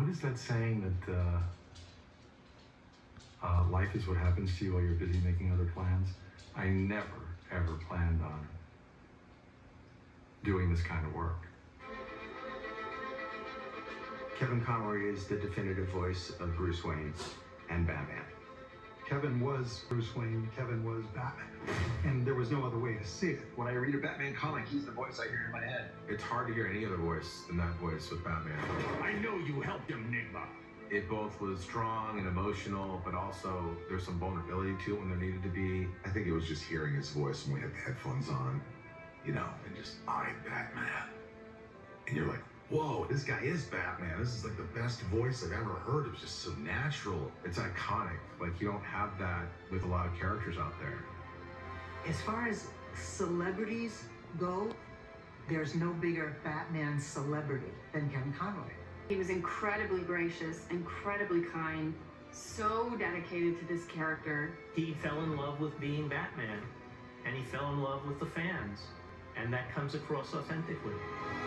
What is that saying that life is what happens to you while you're busy making other plans? I never, ever planned on doing this kind of work. Kevin Conroy is the definitive voice of Bruce Wayne and Batman. Kevin was Bruce Wayne, Kevin was Batman, and there was no other way to see it. When I read a Batman comic, he's the voice I hear in my head. It's hard to hear any other voice than that voice with Batman. I know you helped him, Nigma. It both was strong and emotional, but also there's some vulnerability to it when there needed to be. I think it was just hearing his voice when we had the headphones on, you know, and just, I'm Batman. And you're like, whoa, this guy is Batman. This is like the best voice I've ever heard. It was just so natural. It's iconic. Like, you don't have that with a lot of characters out there. As far as celebrities go, there's no bigger Batman celebrity than Kevin Conroy. He was incredibly gracious, incredibly kind, so dedicated to this character. He fell in love with being Batman, and he fell in love with the fans, and that comes across authentically.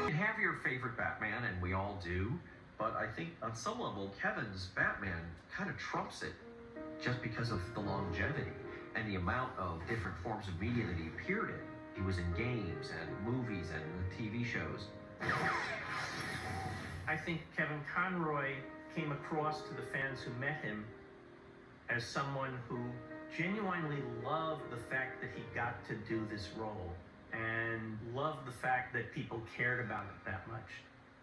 You have your favorite Batman, and we all do, but I think on some level, Kevin's Batman kind of trumps it just because of the longevity and the amount of different forms of media that he appeared in. He was in games and movies and TV shows. I think Kevin Conroy came across to the fans who met him as someone who genuinely loved the fact that he got to do this role and loved the fact that people cared about it that much.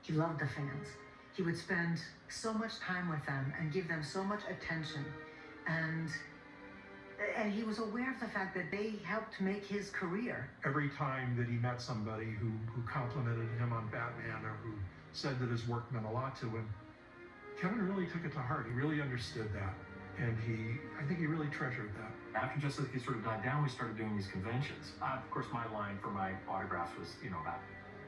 He loved the fans. He would spend so much time with them and give them so much attention. And he was aware of the fact that they helped make his career. Every time that he met somebody who complimented him on Batman or who said that his work meant a lot to him, Kevin really took it to heart. He really understood that. And I think he really treasured that. After Justice League sort of died down, we started doing these conventions. Of course, my line for my autographs was, about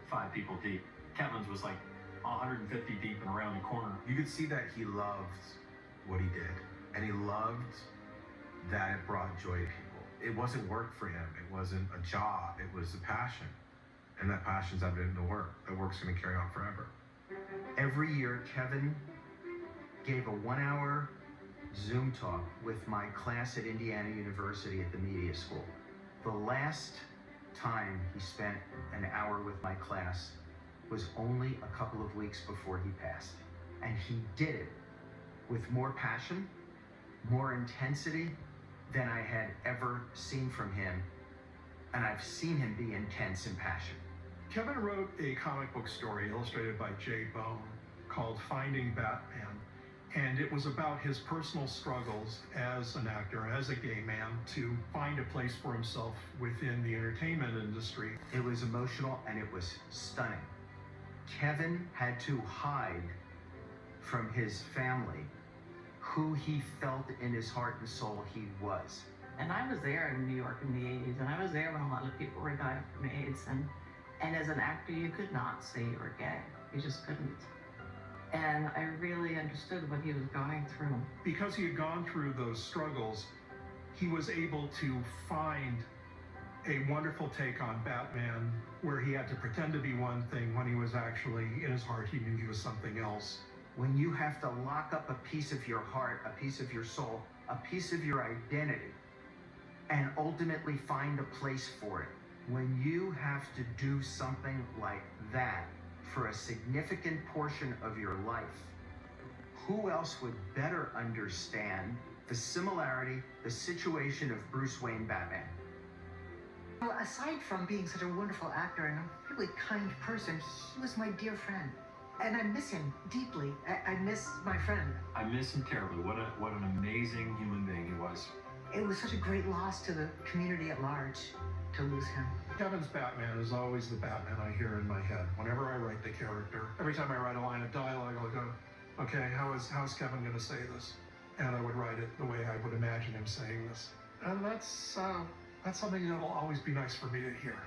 5 people deep. Kevin's was like 150 deep and around the corner. You could see that he loved what he did, and he loved that it brought joy to people. It wasn't work for him. It wasn't a job. It was a passion. And that passion's evident in the work. That work's going to carry on forever. Every year, Kevin gave a 1-hour Zoom talk with my class at Indiana University at the media school. The last time he spent an hour with my class was only a couple of weeks before he passed. And he did it with more passion, more intensity than I had ever seen from him. And I've seen him be intense and passionate. Kevin wrote a comic book story illustrated by Jay Bone called Finding Batman. And it was about his personal struggles as an actor, as a gay man, to find a place for himself within the entertainment industry. It was emotional and it was stunning. Kevin had to hide from his family who he felt in his heart and soul he was. And I was there in New York in the 80s, and I was there when a lot of people were dying from AIDS. And as an actor, you could not say you were gay. You just couldn't. And I really understood what he was going through. Because he had gone through those struggles, he was able to find a wonderful take on Batman where he had to pretend to be one thing when he was actually, in his heart, he knew he was something else. When you have to lock up a piece of your heart, a piece of your soul, a piece of your identity, and ultimately find a place for it, when you have to do something like that for a significant portion of your life, who else would better understand the similarity, the situation of Bruce Wayne Batman? Well, aside from being such a wonderful actor and a really kind person, he was my dear friend. And I miss him deeply. I miss my friend. I miss him terribly. What an amazing human being he was. It was such a great loss to the community at large to lose him. Kevin's Batman is always the Batman I hear in my head. Whenever I write the character, every time I write a line of dialogue, I'll go, okay, how's Kevin going to say this? And I would write it the way I would imagine him saying this. And that's something that'll always be nice for me to hear.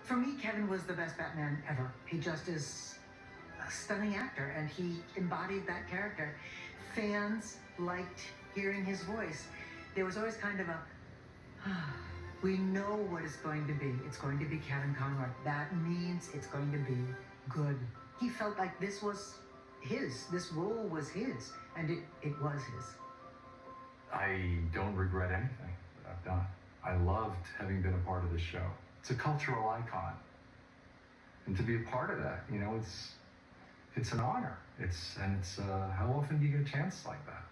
For me, Kevin was the best Batman ever. He just is a stunning actor, and he embodied that character. Fans liked hearing his voice. There was always kind of a, we know what it's going to be. It's going to be Kevin Conroy. That means it's going to be good. He felt like this was his. This role was his, and it was his. I don't regret anything that I've done. I loved having been a part of this show. It's a cultural icon. And to be a part of that, it's an honor. How often do you get a chance like that?